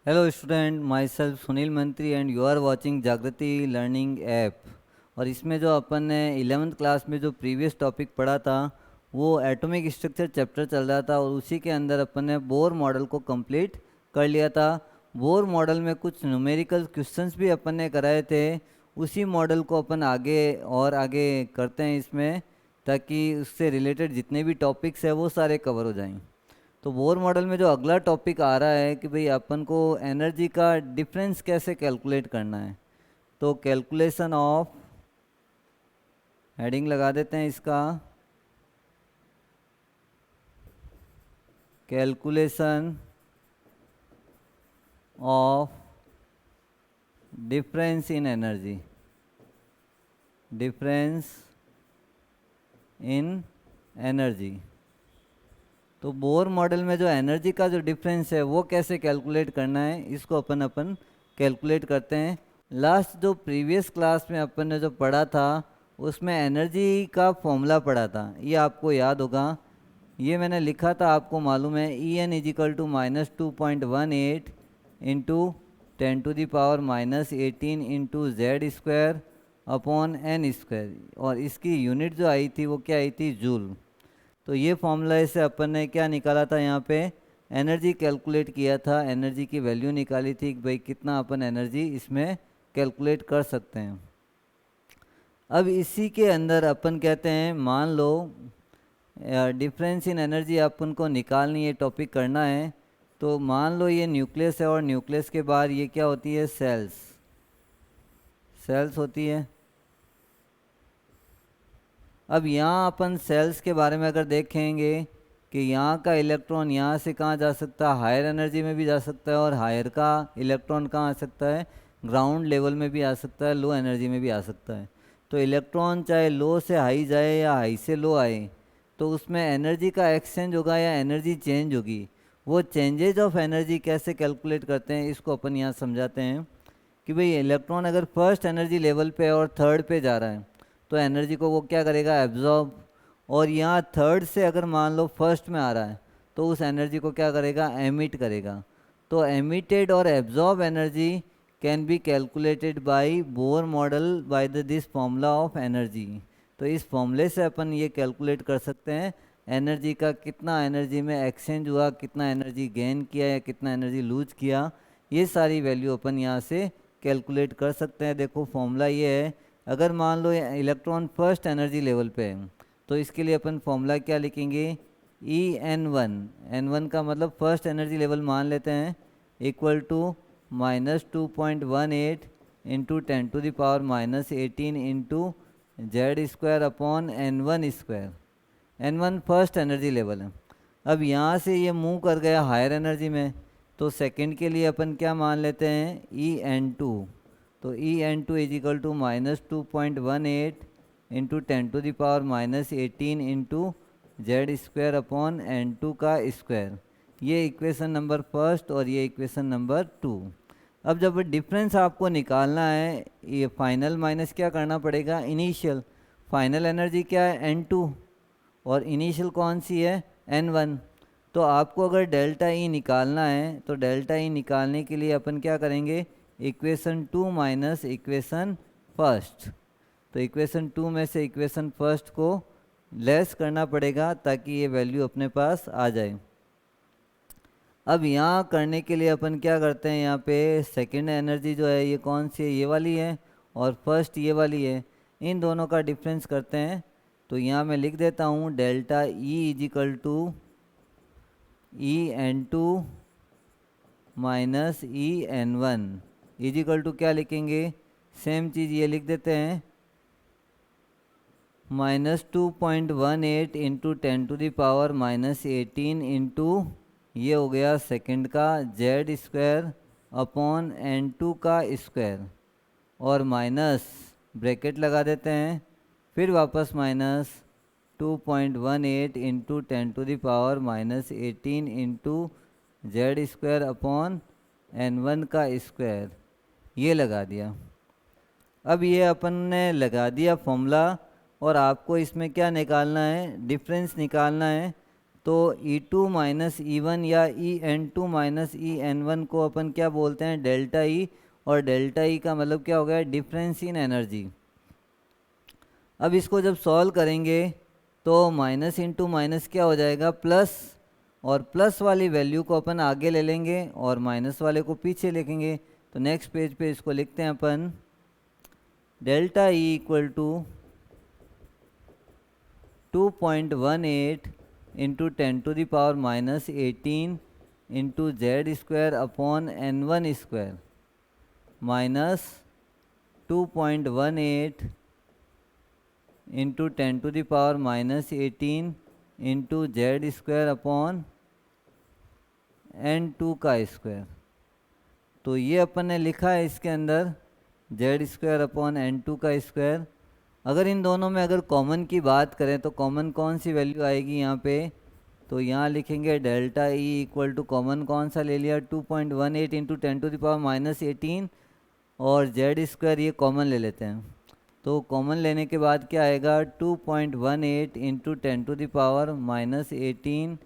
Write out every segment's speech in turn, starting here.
Hello student, my self Sunil मंत्री and you are watching जागृति learning app. और इसमें जो अपन ने 11th क्लास में जो प्रीवियस टॉपिक पढ़ा था वो एटॉमिक स्ट्रक्चर चैप्टर चल रहा था और उसी के अंदर अपन ने बोर मॉडल को कंप्लीट कर लिया था। बोर मॉडल में कुछ न्यूमेरिकल क्वेश्चंस भी अपन ने कराए थे। उसी मॉडल को अपन आगे और आगे करते हैं इसमें, ताकि उससे रिलेटेड जितने भी टॉपिक्स हैं वो सारे कवर हो जाएं। तो बोर मॉडल में जो अगला टॉपिक आ रहा है कि भाई अपन को एनर्जी का डिफरेंस कैसे कैलकुलेट करना है। तो कैलकुलेशन ऑफ, हेडिंग लगा देते हैं इसका, calculation of difference in energy, difference in energy. तो बोर मॉडल में जो एनर्जी का जो डिफरेंस है वो कैसे कैलकुलेट करना है, इसको अपन कैलकुलेट करते हैं। लास्ट जो प्रीवियस क्लास में अपन ने जो पढ़ा था उसमें एनर्जी का फॉर्मूला पढ़ा था, ये आपको याद होगा। ये मैंने लिखा था, आपको मालूम है, E n is equal to -2.18 into 10⁻⁻18 into Z square upon n square. और इसकी यूनिट जो आई थी वो क्या आई थी, जूल। तो ये फॉर्मूला से अपन ने क्या निकाला था, यहाँ पे एनर्जी कैलकुलेट किया था, एनर्जी की वैल्यू निकाली थी कि भाई कितना अपन एनर्जी इसमें कैलकुलेट कर सकते हैं। अब इसी के अंदर अपन कहते हैं, मान लो डिफरेंस इन एनर्जी अपन को निकालनी है, टॉपिक करना है। तो मान लो ये न्यूक्लियस है और न्यूक्लियस के बाद ये क्या होती है, सेल्स, सेल्स होती है। अब यहाँ अपन सेल्स के बारे में अगर देखेंगे कि यहाँ का इलेक्ट्रॉन यहाँ से कहाँ जा सकता है, हायर एनर्जी में भी जा सकता है, और हायर का इलेक्ट्रॉन कहाँ आ सकता है, ग्राउंड लेवल में भी आ सकता है, लो एनर्जी में भी आ सकता है। तो इलेक्ट्रॉन चाहे लो से हाई जाए या हाई से लो आए, तो उसमें एनर्जी का एक्सचेंज होगा या एनर्जी चेंज होगी। वो चेंजेज ऑफ एनर्जी कैसे कैलकुलेट करते हैं, इसको अपन यहाँ समझाते हैं कि भाई इलेक्ट्रॉन अगर फर्स्ट एनर्जी लेवल पे और थर्ड पे जा रहा है तो एनर्जी को वो क्या करेगा, एब्जॉर्ब। और यहाँ थर्ड से अगर मान लो फर्स्ट में आ रहा है तो उस एनर्जी को क्या करेगा, एमिट करेगा। तो एमिटेड और absorb energy can be calculated by Bohr model by this formula of energy. तो इस फॉर्मूले से अपन ये कैलकुलेट कर सकते हैं एनर्जी का, कितना एनर्जी में एक्सचेंज हुआ, कितना एनर्जी गेन किया या कितना एनर्जी लूज किया। ये सारी वैल्यू अपन यहाँ से कैलकुलेट कर सकते हैं। देखो फॉर्मूला ये है, अगर मान low electron first energy level पे है तो इसके लिए अपन फॉर्मूला क्या लिखेंगे, ई एन वन का मतलब फर्स्ट एनर्जी लेवल मान लेते हैं, equal to -2.18 into 10⁻⁻18 into Z square upon n square. N first energy level है। अब यहाँ से ये मूव कर गया हायर एनर्जी में, तो सेकंड के लिए अपन क्या मान लेते हैं, ई एन। तो E n is equal to -2.18 into 10⁻⁻18 into Z square upon n का स्क्वायर। ये इक्वेशन नंबर फर्स्ट और ये इक्वेशन नंबर 2। अब जब डिफरेंस आपको निकालना है, ये फाइनल माइनस क्या करना पड़ेगा, इनिशियल। फाइनल एनर्जी क्या है, n2, और इनिशियल कौन सी है, n1। तो आपको अगर डेल्टा ई निकालना है तो डेल्टा ई निकालने के लिए अपन क्या करेंगे, इक्वेशन 2 माइनस इक्वेशन फर्स्ट। तो इक्वेशन 2 में से इक्वेशन फर्स्ट को लेस करना पड़ेगा ताकि ये वैल्यू अपने पास आ जाए। अब यहाँ करने के लिए अपन क्या करते हैं, यहाँ पे सेकेंड एनर्जी जो है ये कौन सी है, ये वाली है, और फर्स्ट ये वाली है। इन दोनों का डिफरेंस करते हैं। तो यहाँ मैं लिख देता हूँ delta E is equal to E n2 minus E n1 is equal to क्या लिखेंगे, सेम चीज़ ये लिख देते हैं, -2.18 इंटू 10⁻⁻18 इंटू ये हो गया सेकंड का जेड स्क्वायर अपॉन n2 का स्क्वायर, और माइनस ब्रैकेट लगा देते हैं, फिर वापस -2.18 into 10⁻⁻18 into Z square upon n1 का स्क्वायर, ये लगा दिया। अब ये अपन ने लगा दिया फॉर्मूला, और आपको इसमें क्या निकालना है, डिफरेंस निकालना है। तो E2 माइनस E1 या EN2 माइनस EN1 को अपन क्या बोलते हैं, डेल्टा E, और डेल्टा E का मतलब क्या हो गया, डिफरेंस इन एनर्जी। अब इसको जब सॉल्व करेंगे तो माइनस इंटू माइनस क्या हो जाएगा, प्लस, और प्लस वाली वैल्यू को अपन आगे ले लेंगे और माइनस वाले को पीछे लिखेंगे। तो नेक्स्ट पेज पे इसको लिखते हैं अपन, delta E equal to 2.18 into 10⁻⁻18 into Z square upon N1 square minus 2.18 into 10⁻⁻18 into Z square upon N2 का स्क्वायर। तो ये अपन ने लिखा है इसके अंदर जेड स्क्वायर अपॉन N2 का स्क्वायर। अगर इन दोनों में अगर कॉमन की बात करें तो कॉमन कौन सी वैल्यू आएगी यहाँ पे, तो यहाँ लिखेंगे delta E equal to common कौन सा ले लिया, 2.18 इंटू 10⁻⁻18 और जेड स्क्वायर ये कॉमन ले लेते हैं। तो कॉमन लेने के बाद क्या आएगा, 2.18 इंटू 10⁻⁻18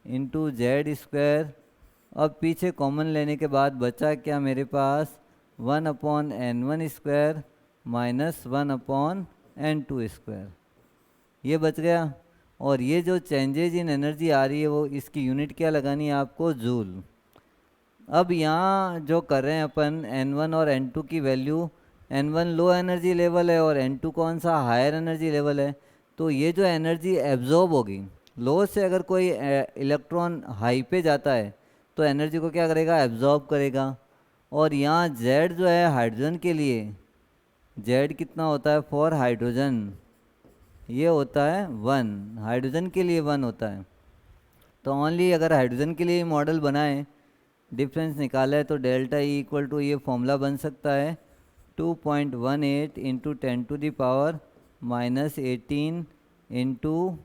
इंटू जेड स्क्वायर। अब पीछे कॉमन लेने के बाद बचा क्या मेरे पास, 1/N1 square minus 1/N2 square, ये बच गया। और ये जो चेंजेज इन एनर्जी आ रही है वो इसकी यूनिट क्या लगानी है आपको, जूल। अब यहाँ जो कर रहे हैं अपन N1 और N2 की value, N1 low energy level है और N2 कौन सा, हायर एनर्जी लेवल है। तो ये जो एनर्जी एब्जॉर्ब होगी, लो से अगर कोई इलेक्ट्रॉन हाई पे जाता है तो एनर्जी को क्या करेगा, एब्जॉर्ब करेगा। और यहाँ Z जो है हाइड्रोजन के लिए, Z कितना होता है फॉर हाइड्रोजन, ये होता है 1, हाइड्रोजन के लिए 1 होता है। तो ओनली अगर हाइड्रोजन के लिए मॉडल बनाए, डिफरेंस निकाला है, तो डेल्टा E इक्वल टू ये फॉर्मूला बन सकता है 2.18 into 10⁻⁻18 into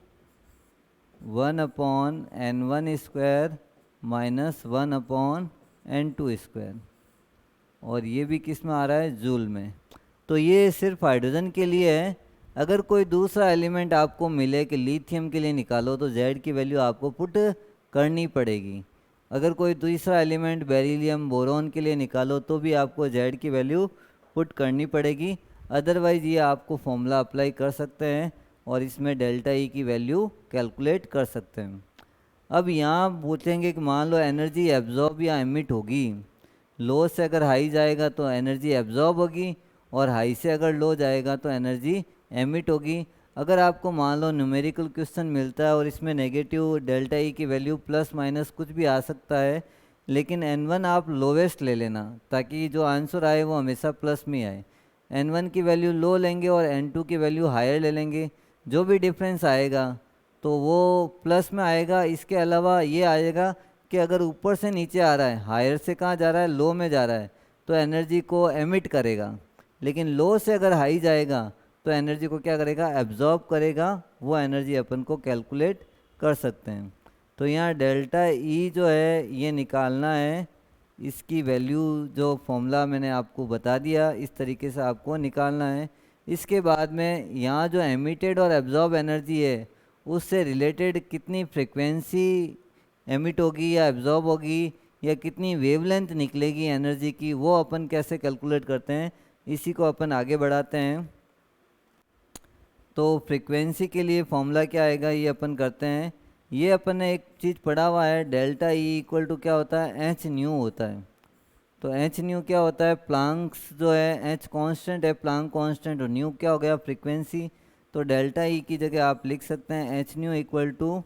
1/N1 square minus 1/N2 square, और ये भी किस में आ रहा है, जूल में। तो ये सिर्फ हाइड्रोजन के लिए है। अगर कोई दूसरा एलिमेंट आपको मिले कि लिथियम के लिए निकालो तो Z की वैल्यू आपको पुट करनी पड़ेगी। अगर कोई दूसरा एलिमेंट बेरिलियम बोरोन के लिए निकालो तो भी आपको Z की वैल्यू पुट करनी पड़ेगी। अदरवाइज़ ये आपको फॉर्मूला अप्लाई कर सकते हैं और इसमें डेल्टा E की वैल्यू कैलकुलेट कर सकते हैं। अब यहाँ पूछेंगे कि मान लो एनर्जी एब्जॉर्ब या एमिट होगी, लो से अगर हाई जाएगा तो एनर्जी एब्जॉर्ब होगी और हाई से अगर लो जाएगा तो एनर्जी एमिट होगी। अगर आपको मान लो न्यूमेरिकल क्वेश्चन मिलता है और इसमें नेगेटिव डेल्टा E की वैल्यू प्लस माइनस कुछ भी आ सकता है, लेकिन N1 आप लोवेस्ट ले लेना ताकि जो आंसर आए वो हमेशा प्लस में आए। N1 की वैल्यू लो लेंगे और N2 की वैल्यू हायर ले लेंगे, जो भी डिफरेंस आएगा तो वो प्लस में आएगा। इसके अलावा ये आएगा कि अगर ऊपर से नीचे आ रहा है, हायर से कहाँ जा रहा है, लो में जा रहा है, तो एनर्जी को एमिट करेगा। लेकिन लो से अगर हाई जाएगा तो एनर्जी को क्या करेगा, एब्जॉर्ब करेगा। वो एनर्जी अपन को कैलकुलेट कर सकते हैं। तो यहाँ डेल्टा E जो है ये निकालना है, इसकी वैल्यू जो फॉर्मूला मैंने आपको बता दिया इस तरीके से आपको निकालना है। इसके बाद में यहाँ जो एमिटेड और एब्जॉर्ब एनर्जी है उससे रिलेटेड कितनी फ्रिक्वेंसी एमिट होगी या एब्जॉर्ब होगी या कितनी वेवलेंथ निकलेगी एनर्जी की, वो अपन कैसे कैलकुलेट करते हैं, इसी को अपन आगे बढ़ाते हैं। तो फ्रीक्वेंसी के लिए फॉर्मूला क्या आएगा ये अपन करते हैं। ये अपन ने एक चीज़ पढ़ा हुआ है, डेल्टा E इक्वल टू क्या होता है, एच न्यू होता है। तो एच न्यू क्या होता है, प्लांक्स जो है एच कांस्टेंट है, प्लांक कांस्टेंट, और न्यू क्या हो गया, फ्रीक्वेंसी। तो डेल्टा E की जगह आप लिख सकते हैं h nu equal to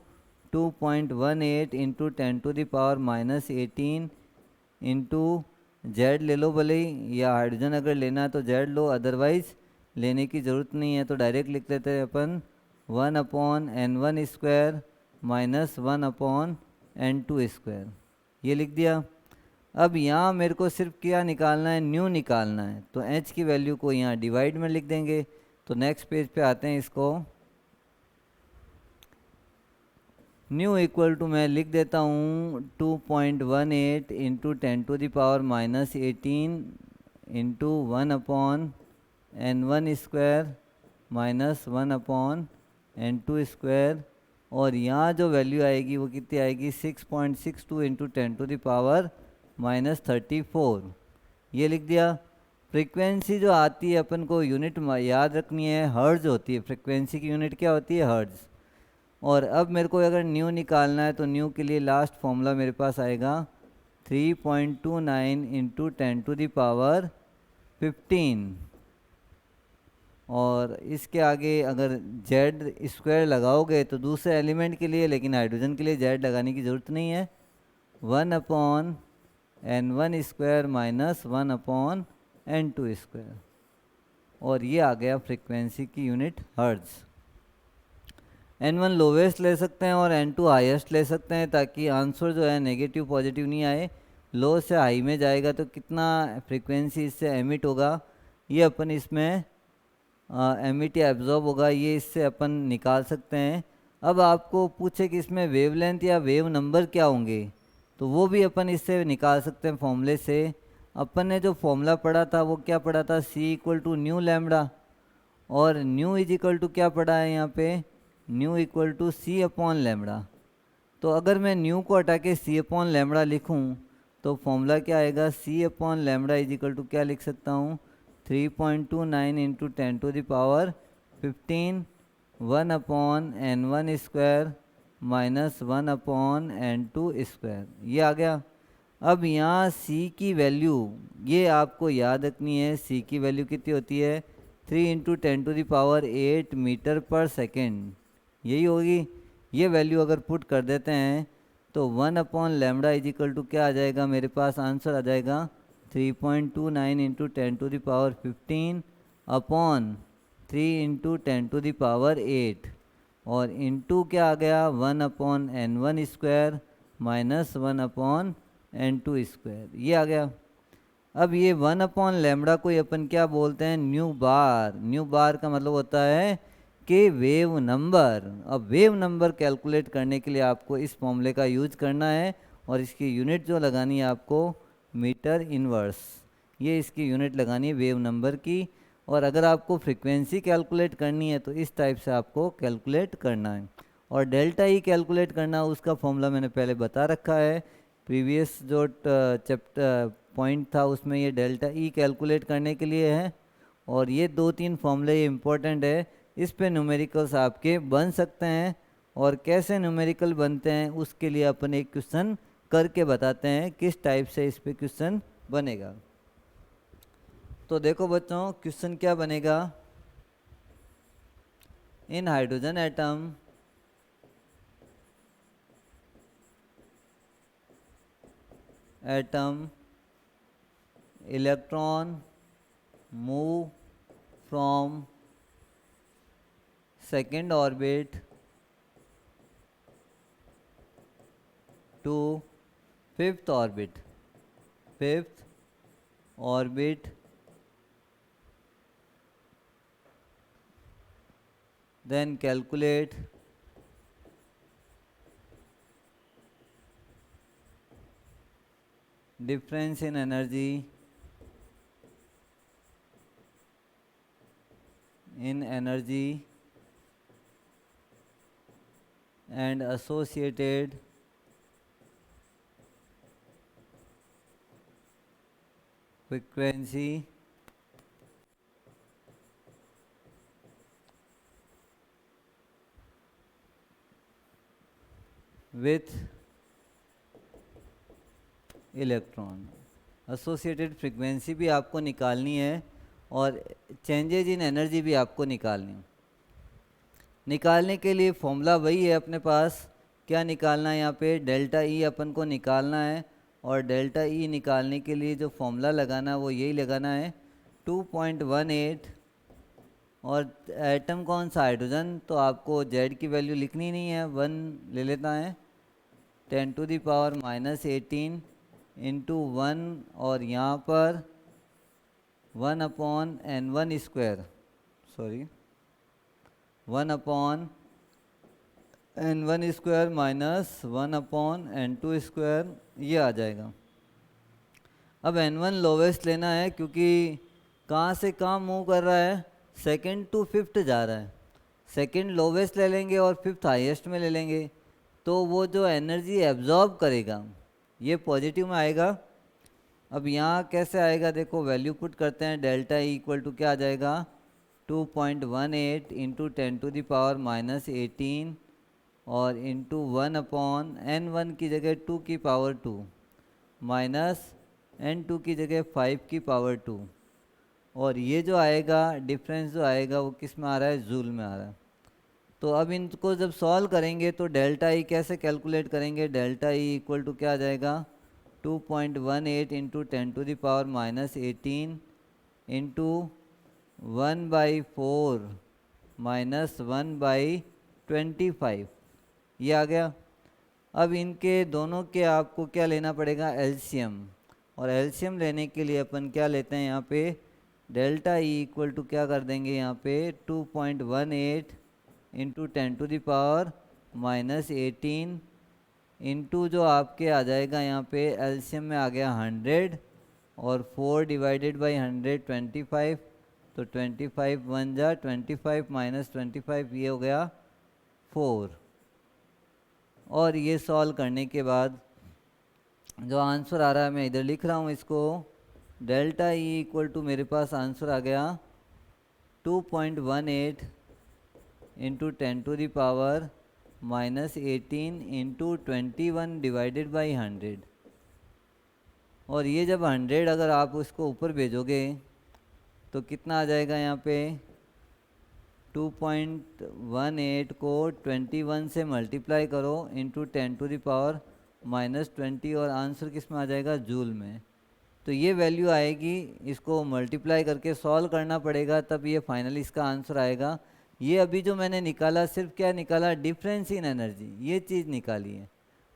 2.18 into 10⁻⁻18 into Z ले लो भले ही, या हाइड्रोजन अगर लेना है तो जेड लो, अदरवाइज लेने की ज़रूरत नहीं है। तो डायरेक्ट लिख लेते हैं अपन 1/N1 square minus 1/N2 square, ये लिख दिया। अब यहाँ मेरे को सिर्फ क्या निकालना है, न्यू निकालना है। तो एच की वैल्यू को यहाँ डिवाइड में लिख देंगे। तो नेक्स्ट पेज पे आते हैं, इसको न्यू इक्वल टू मैं लिख देता हूँ 2.18 into 10⁻⁻18 into 1/N1 square minus 1/N2 square और यहाँ जो वैल्यू आएगी वो कितनी आएगी 6.62 इंटू 10⁻⁻34 ये लिख दिया। फ्रीक्वेंसी जो आती है अपन को यूनिट याद रखनी है, हर्ट्ज होती है। फ्रीक्वेंसी की यूनिट क्या होती है? हर्ट्ज। और अब मेरे को अगर न्यू निकालना है तो न्यू के लिए लास्ट फॉर्मूला मेरे पास आएगा 3.29 इंटू 10⁻15 और इसके आगे अगर जेड स्क्वायर लगाओगे तो दूसरे एलिमेंट के लिए, लेकिन हाइड्रोजन के लिए जेड लगाने की ज़रूरत नहीं है। 1/n1² माइनस 1/n2² और ये आ गया फ्रीक्वेंसी की यूनिट हर्ट्ज। n1 लोवेस्ट ले सकते हैं और n2 हाईएस्ट ले सकते हैं ताकि आंसर जो है नेगेटिव पॉजिटिव नहीं आए। लो से हाई में जाएगा तो कितना फ्रीक्वेंसी इससे एमिट होगा ये अपन इसमें एमिट या एब्जॉर्ब होगा ये इससे अपन निकाल सकते हैं। अब आपको पूछे कि इसमें वेवलेंथ या वेव नंबर क्या होंगे तो वो भी अपन इससे निकाल सकते हैं फॉर्मूले से। अपन ने जो फॉर्मूला पढ़ा था वो क्या पढ़ा था? C = न्यू लैम्बडा और न्यू = क्या पढ़ा है यहाँ पे? New = C/λ। तो अगर मैं न्यू को हटा के C/λ लिखूँ तो फॉर्मूला क्या आएगा? C/λ क्या लिख सकता हूँ? 3.29 इंटू 10⁻15 1/n1² माइनस 1/n2²। ये आ गया। अब यहाँ C की वैल्यू ये आपको याद रखनी है। C की वैल्यू कितनी होती है? 3 × 10⁸ मीटर पर सेकेंड यही होगी। ये वैल्यू अगर पुट कर देते हैं तो 1/λ क्या आ जाएगा? मेरे पास आंसर आ जाएगा 3.29 इंटू 10⁻15 अपॉन 3 × 10⁸ और इंटू क्या आ गया? 1/n1² minus 1/n2²। ये आ गया। अब ये 1/λ को अपन क्या बोलते हैं? न्यू बार। न्यू बार का मतलब होता है कि वेव नंबर। अब वेव नंबर कैलकुलेट करने के लिए आपको इस फॉर्मूले का यूज करना है और इसकी यूनिट जो लगानी है आपको मीटर इनवर्स। ये इसकी यूनिट लगानी है वेव नंबर की। और अगर आपको फ्रीक्वेंसी कैलकुलेट करनी है तो इस टाइप से आपको कैलकुलेट करना है। और डेल्टा ई कैलकुलेट करना उसका फॉर्मूला मैंने पहले बता रखा है। प्रीवियस जो चैप्टर पॉइंट था उसमें ये डेल्टा ई कैलकुलेट करने के लिए है। और ये 2-3 फॉर्मूले ये इम्पोर्टेंट है। इस पे न्यूमेरिकल्स आपके बन सकते हैं और कैसे न्यूमेरिकल बनते हैं उसके लिए अपन एक क्वेश्चन करके बताते हैं किस टाइप से इस पे क्वेश्चन बनेगा। तो देखो बच्चों क्वेश्चन क्या बनेगा। In hydrogen atom electron move from second orbit to fifth orbit then calculate difference in energy and associated frequency with electron. Associated frequency भी आपको निकालनी है और चेंजेज इन एनर्जी भी आपको निकालनी है। निकालने के लिए फॉर्मूला वही है अपने पास। क्या निकालना है यहाँ पे? डेल्टा ई अपन को निकालना है और डेल्टा ई निकालने के लिए जो फॉर्मूला लगाना है वो यही लगाना है 2.18। और एटम कौन सा? हाइड्रोजन। तो आपको जेड की वैल्यू लिखनी नहीं है, 1 ले लेता है 10⁻⁻18 इंटू 1 और यहाँ पर 1/n1², sorry 1/n1² minus 1/n2²। ये आ जाएगा। अब n1 लोवेस्ट लेना है क्योंकि कहाँ से कहाँ मूव कर रहा है? सेकंड टू फिफ्थ जा रहा है। सेकंड लोवेस्ट ले लेंगे और फिफ्थ हाईएस्ट में ले लेंगे, तो वो जो एनर्जी एब्जॉर्ब करेगा ये पॉजिटिव में आएगा। अब यहाँ कैसे आएगा देखो, वैल्यू पुट करते हैं, डेल्टा ई इक्वल टू क्या आ जाएगा 2.18 इंटू 10⁻⁻18 और इंटू 1/n1 की जगह 2 की पावर 2 माइनस n2 की जगह 5 की पावर 2। और ये जो आएगा डिफरेंस जो आएगा वो किस में आ रहा है, जूल में आ रहा है। तो अब इनको जब सॉल्व करेंगे तो डेल्टा ई कैसे कैलकुलेट करेंगे, डेल्टा ई इक्वल टू क्या आ जाएगा 2.18 इंटू 10⁻⁻18 इंटू 1/4 माइनस 1/25, ये आ गया। अब इनके दोनों के आपको क्या लेना पड़ेगा, एलसीएम। और एलसीएम लेने के लिए अपन क्या लेते हैं यहाँ पे, डेल्टा ई इक्वल टू क्या कर देंगे यहाँ पे 2.18 इंटू 10⁻⁻18 इंटू जो आपके आ जाएगा यहाँ पे एलसीएम में आ गया 100 और 4 डिवाइडेड बाई 100 25, तो 25 1 जा 25 माइनस 25 ये हो गया 4। और ये सॉल्व करने के बाद जो आंसर आ रहा है मैं इधर लिख रहा हूँ इसको, डेल्टा ई इक्वल टू मेरे पास आंसर आ गया 2.18 इंटू 10⁻⁻18 इंटू 21 डिवाइडेड बाई 100। और ये जब 100 अगर आप उसको ऊपर भेजोगे तो कितना आ जाएगा यहाँ पे 2.18 को 21 से मल्टीप्लाई करो इंटू 10⁻⁻20 और आंसर किस में आ जाएगा, जूल में। तो ये वैल्यू आएगी, इसको मल्टीप्लाई करके सॉल्व करना पड़ेगा तब ये फाइनली इसका आंसर आएगा। ये अभी जो मैंने निकाला सिर्फ क्या निकाला, डिफरेंस इन एनर्जी, ये चीज़ निकाली है।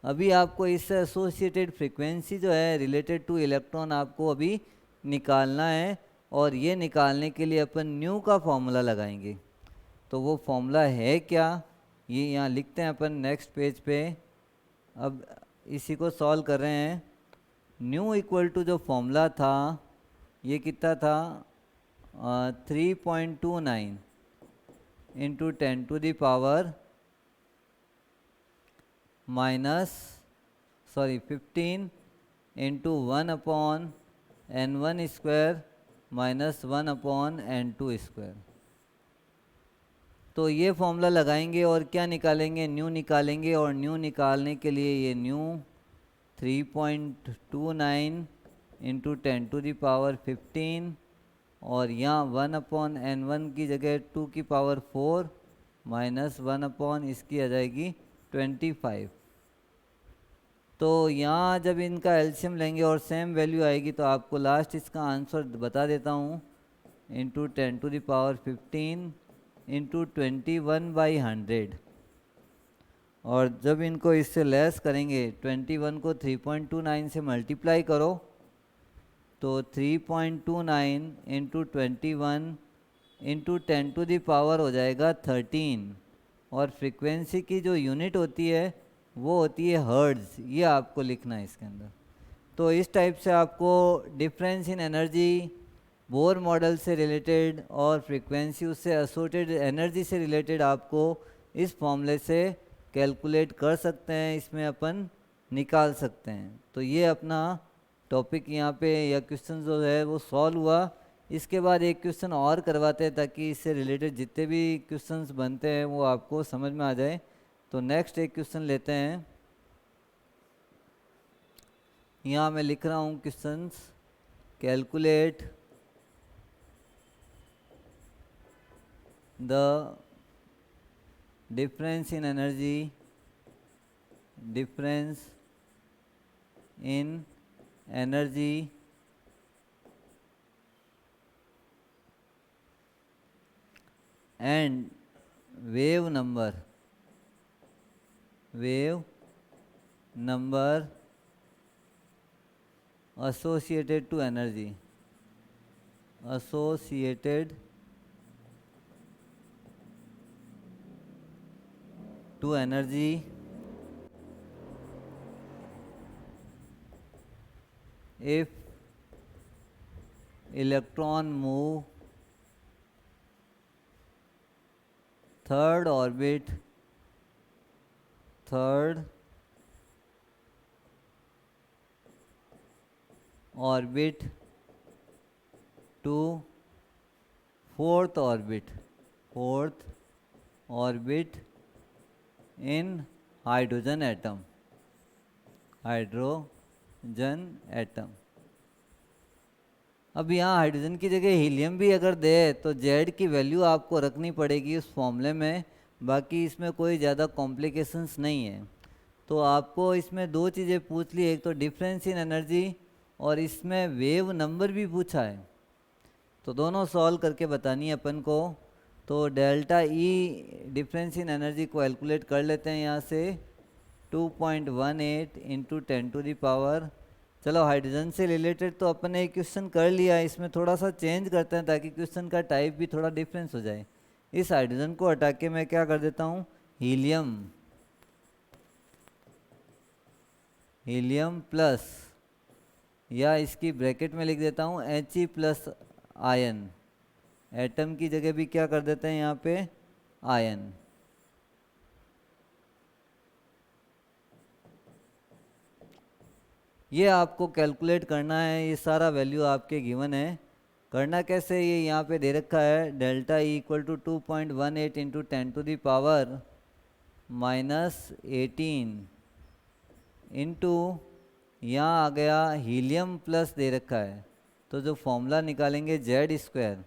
अभी आपको इससे एसोसिएटेड फ्रीक्वेंसी जो है रिलेटेड टू इलेक्ट्रॉन आपको अभी निकालना है। और ये निकालने के लिए अपन न्यू का फॉर्मूला लगाएंगे। तो वो फॉर्मूला है क्या, ये यहाँ लिखते हैं अपन नेक्स्ट पेज पे। अब इसी को सॉल्व कर रहे हैं। न्यू इक्वल टू जो फॉर्मूला था ये कितना था 3.29 into 10⁻⁻15 into 1/n1 square minus 1/n2 square. तो ये फॉर्मूला लगाएंगे और क्या निकालेंगे, न्यू निकालेंगे। और न्यू निकालने के लिए ये न्यू 3.29 इंटू 10⁻15 और यहाँ 1/n1 की जगह 2 की पावर 4 माइनस 1/ इसकी आ जाएगी 25। तो यहाँ जब इनका एलसीएम लेंगे और सेम वैल्यू आएगी तो आपको लास्ट इसका आंसर बता देता हूँ, इंटू 10⁻15 इंटू 21/100। और जब इनको इससे लेस करेंगे 21 को 3.29 से मल्टीप्लाई करो तो 3.29 इंटू 21 इंटू 10⁻³ हो जाएगा 13। और फ्रीक्वेंसी की जो यूनिट होती है वो होती है हर्ट्ज़, ये आपको लिखना है इसके अंदर। तो इस टाइप से आपको difference in energy Bohr model से रिलेटेड और फ्रीक्वेंसी उससे एसोसिएटेड एनर्जी से रिलेटेड आपको इस फॉर्मूले से कैलकुलेट कर सकते हैं, इसमें अपन निकाल सकते हैं। तो ये अपना टॉपिक यहाँ पे या क्वेश्चन जो है वो सॉल्व हुआ। इसके बाद एक क्वेश्चन और करवाते हैं ताकि इससे रिलेटेड जितने भी क्वेश्चंस बनते हैं वो आपको समझ में आ जाए। तो नेक्स्ट एक क्वेश्चन लेते हैं। यहाँ मैं लिख रहा हूँ questions, calculate the difference in energy and wave number associated to energy if electron move third orbit to fourth orbit in hydrogen atom. अब यहाँ हाइड्रोजन की जगह हीलियम भी अगर दे तो जेड की वैल्यू आपको रखनी पड़ेगी उस फॉर्मूले में, बाकी इसमें कोई ज़्यादा कॉम्प्लिकेशंस नहीं है। तो आपको इसमें दो चीज़ें पूछ ली, एक तो डिफरेंस इन एनर्जी और इसमें वेव नंबर भी पूछा है, तो दोनों सॉल्व करके बतानी है अपन को। तो delta E difference in energy को कैलकुलेट कर लेते हैं यहाँ से 2.18 इंटू 10⁻। चलो हाइड्रोजन से रिलेटेड तो अपन ने एक क्वेश्चन कर लिया है, इसमें थोड़ा सा चेंज करते हैं ताकि क्वेश्चन का टाइप भी थोड़ा डिफरेंस हो जाए। इस हाइड्रोजन को हटा के मैं क्या कर देता हूँ, हीलियम प्लस, या इसकी ब्रैकेट में लिख देता हूँ He प्लस आयन। एटम की जगह भी क्या कर देते हैं यहाँ पे आयन। ये आपको कैलकुलेट करना है, ये सारा वैल्यू आपके गिवन है। करना कैसे, ये यहाँ पे दे रखा है delta E equal to 2.18 into 10⁻⁻18 into यहाँ आ गया हीलियम प्लस दे रखा है, तो जो फॉर्मूला निकालेंगे जेड स्क्वायर,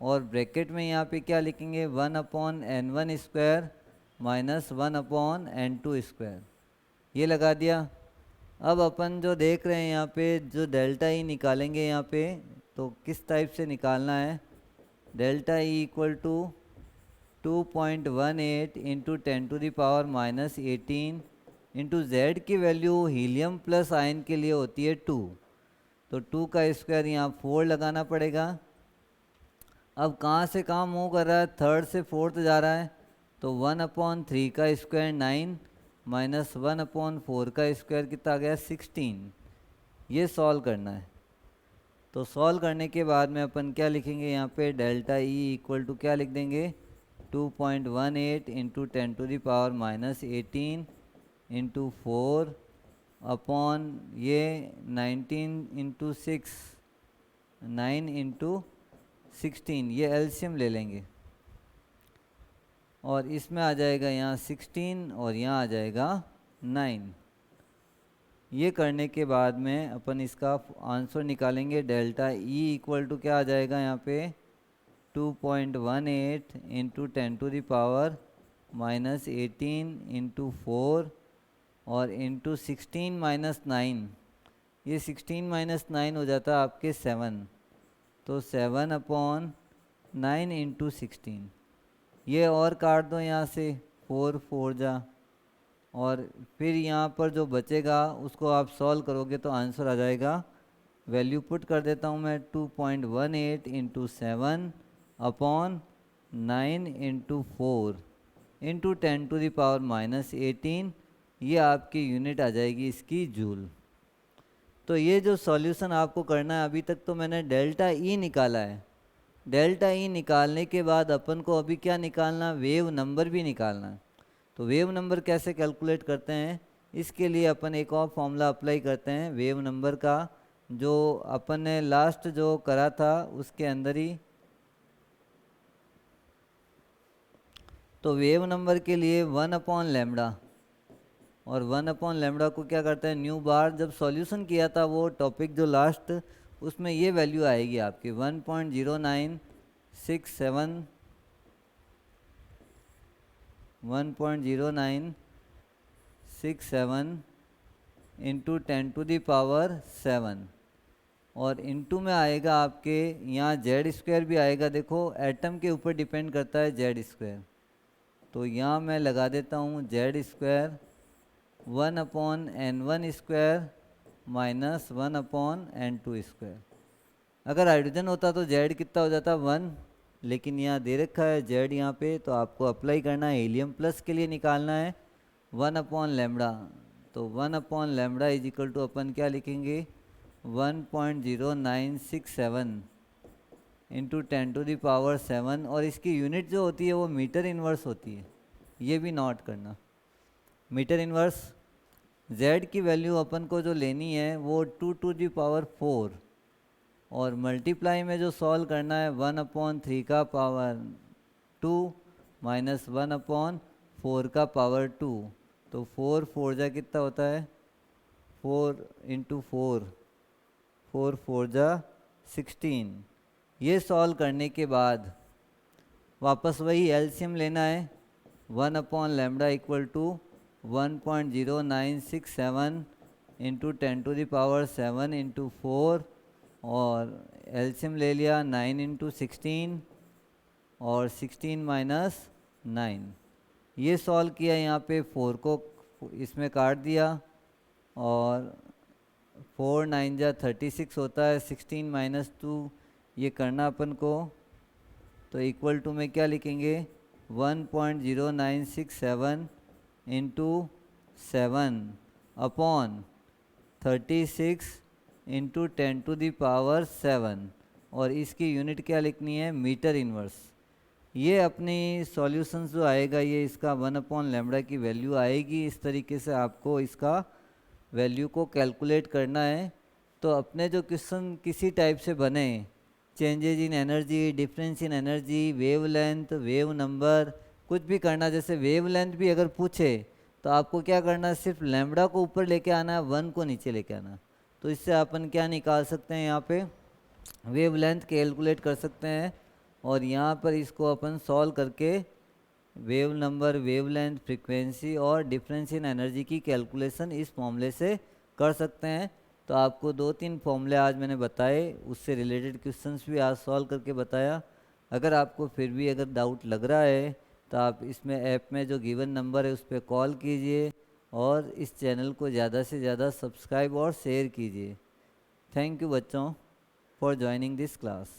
और ब्रैकेट में यहाँ पे क्या लिखेंगे 1/n1 square minus 1/n2 square, ये लगा दिया। अब अपन जो देख रहे हैं यहाँ पे जो डेल्टा ई निकालेंगे यहाँ पे, तो किस टाइप से निकालना है, delta E equal to 2.18 into 10⁻⁻18 into Z की वैल्यू हीलियम प्लस आयन के लिए होती है 2, तो 2 का स्क्वायर यहाँ 4 लगाना पड़ेगा। अब कहाँ से कहाँ मूव कर रहा है, थर्ड से फोर्थ जा रहा है, तो 1/3 का स्क्वायर 9 माइनस 1/4 का स्क्वायर कितना आ गया 16। ये सॉल्व करना है। तो सॉल्व करने के बाद में अपन क्या लिखेंगे यहाँ पे डेल्टा ई इक्वल टू क्या लिख देंगे 2.18 इंटू 10⁻⁻18 इंटू 4 अपॉन ये 19 इंटू 6 9 इंटू 16, ये एलसीएम ले लेंगे और इसमें आ जाएगा यहाँ 16 और यहाँ आ जाएगा 9। ये करने के बाद में अपन इसका आंसर निकालेंगे, डेल्टा ई इक्वल टू क्या आ जाएगा यहाँ पे 2.18 इंटू 10⁻⁻18 इंटू 4 और इंटू 16 माइनस 9, ये 16 माइनस 9 हो जाता है आपके 7, तो 7/9 इंटू 16, ये और काट दो यहाँ से 4 4 जा, और फिर यहाँ पर जो बचेगा उसको आप सॉल्व करोगे तो आंसर आ जाएगा। वैल्यू पुट कर देता हूँ मैं 2.18 इंटू 7/9 इंटू 4 इंटू 10⁻⁻18, ये आपकी यूनिट आ जाएगी इसकी जूल। तो ये जो सॉल्यूशन आपको करना है, अभी तक तो मैंने डेल्टा ई निकाला है, डेल्टा ई निकालने के बाद अपन को अभी क्या निकालना, वेव नंबर भी निकालना है। तो वेव नंबर कैसे कैलकुलेट करते हैं, इसके लिए अपन एक और फॉर्मूला अप्लाई करते हैं वेव नंबर का, जो अपन ने लास्ट जो करा था उसके अंदर ही। तो वेव नंबर के लिए 1/λ, और 1/λ को क्या करते हैं न्यू बार, जब सॉल्यूशन किया था वो टॉपिक जो लास्ट, उसमें ये वैल्यू आएगी आपकी 1.0967 इंटू 10⁻7, और इंटू में आएगा आपके यहाँ जेड स्क्वायर भी आएगा। देखो एटम के ऊपर डिपेंड करता है जेड स्क्वायर, तो यहाँ मैं लगा देता हूँ Z square 1/n1 square minus 1/n2 square. अगर हाइड्रोजन होता तो जेड कितना हो जाता 1, लेकिन यहाँ दे रखा है जेड यहाँ पे, तो आपको अप्लाई करना है, हीलियम प्लस के लिए निकालना है 1/λ। तो 1/λ इज इक्वल टू अपन क्या लिखेंगे 1.0967 इंटू 10⁻⁷ और इसकी यूनिट जो होती है वो मीटर इन्वर्स होती है, ये भी नोट करना। मीटर इन्वर्स z की वैल्यू अपन को जो लेनी है वो 2⁴ और मल्टीप्लाई में जो सॉल्व करना है 1/3 का पावर 2 माइनस 1/4 का पावर 2, तो 4 4 जा कितना होता है 4 इंटू 4 4 4 जा 16। ये सॉल्व करने के बाद वापस वही एलसीएम लेना है 1/λ इक्वल टू 1.0967 इंटू 10⁻⁷ इंटू 4 और एलसीएम ले लिया 9 इंटू 16 और 16 माइनस 9। ये सॉल्व किया, यहाँ पे 4 को इसमें काट दिया और 4 9 जा 36 होता है, 16 माइनस 2 ये करना अपन को, तो इक्वल टू में क्या लिखेंगे 1.0967 इंटू 7 अपॉन 36 इंटू 10⁻⁷ और इसकी यूनिट क्या लिखनी है मीटर इन्वर्स। ये अपनी सॉल्यूशंस जो आएगा ये इसका 1/λ की वैल्यू आएगी। इस तरीके से आपको इसका वैल्यू को कैलकुलेट करना है। तो अपने जो क्वेश्चन किसी टाइप से बने, changes in energy, difference in energy, wave length, wave number, कुछ भी करना, जैसे वेव लेंथ भी अगर पूछे तो आपको क्या करना है, सिर्फ लैम्बडा को ऊपर लेके आना है, 1 को नीचे लेके आना। तो इससे अपन क्या निकाल सकते हैं, यहाँ पे वेव लेंथ कैलकुलेट कर सकते हैं और यहाँ पर इसको अपन सॉल्व करके wave number, wave length, frequency और डिफरेंस इन एनर्जी की कैलकुलेशन इस फॉर्मूले से कर सकते हैं। तो आपको 2-3 फॉर्मूले आज मैंने बताए, उससे रिलेटेड क्वेश्चंस भी आज सॉल्व करके बताया। अगर आपको फिर भी अगर डाउट लग रहा है तो आप इसमें ऐप में जो गिवन नंबर है उस पर कॉल कीजिए और इस चैनल को ज़्यादा से ज़्यादा सब्सक्राइब और शेयर कीजिए। थैंक यू बच्चों फॉर ज्वाइनिंग दिस क्लास।